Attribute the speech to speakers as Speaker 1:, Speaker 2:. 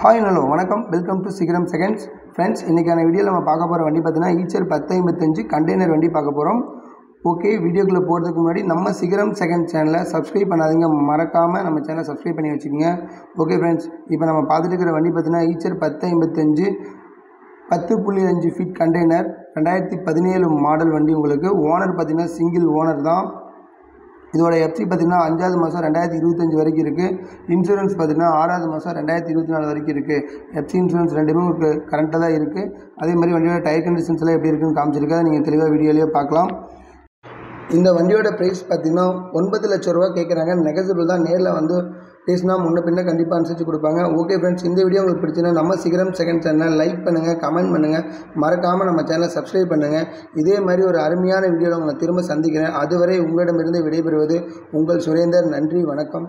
Speaker 1: Hi hello வணக்கம், welcome to சிகரம் seconds. Friends, இன்றைக்கான வீடியோவில் நம்ம பார்க்க போகிற வண்டி பார்த்தீங்கன்னா ஈச்சர் 1055 கண்டெய்னர் வண்டி பார்க்க போகிறோம். ஓகே, வீடியோக்குள்ளே போகிறதுக்கு முன்னாடி நம்ம சிகரம் செகண்ட் சேனலை சப்ஸ்கிரைப் பண்ணாதீங்க, மறக்காமல் நம்ம சேனலை சப்ஸ்கிரைப் பண்ணி வச்சுக்கோங்க. ஓகே ஃப்ரெண்ட்ஸ், இப்போ நம்ம பார்த்துட்டு இருக்கிற வண்டி பார்த்தீங்கன்னா ஈச்சர் 1055 10.5 ஃபீட் கண்டெய்னர் 2017 மாடல் வண்டி. உங்களுக்கு ஓனர் பார்த்தீங்கன்னா சிங்கிள் ஓனர் தான். இதோட எஃப்சி பார்த்திங்கன்னா 5வது மாதம் 2025 வரைக்கும் இருக்குது. இன்சூரன்ஸ் பார்த்திங்கன்னா 6வது மாதம் 2024 வரைக்கும் இருக்குது. எஃப்சி இன்சூரன்ஸ் ரெண்டுமே உங்களுக்கு கரண்ட்டாக தான் இருக்குது. அதே மாதிரி வண்டியோட டயர் கண்டிஷன்ஸ்லாம் எப்படி இருக்குன்னு காமிச்சிருக்கேன், நீங்கள் தெளிவாக வீடியோலேயே பார்க்கலாம். இந்த வண்டியோட ப்ரைஸ் பார்த்திங்கன்னா 9 லட்ச ரூபா கேட்குறாங்க. நெகசிபிள் தான், நேரில் வந்து பேசினா முன்ன பின்ன கண்டிப்பாக அனுசரித்து கொடுப்பாங்க. ஓகே ஃப்ரெண்ட்ஸ், இந்த வீடியோ உங்களுக்கு பிடிச்சினா நம்ம சிகரம் செகண்ட் சேனல் லைக் பண்ணுங்கள், கமெண்ட் பண்ணுங்கள், மறக்காமல் நம்ம சேனலை சப்ஸ்கிரைப் பண்ணுங்கள். இதே மாதிரி ஒரு அருமையான வீடியோவில் உங்களை திரும்ப சந்திக்கிறேன். அதுவரை உங்களிடமிருந்து விடைபெறுவது உங்கள் சுரேந்தர். நன்றி, வணக்கம்.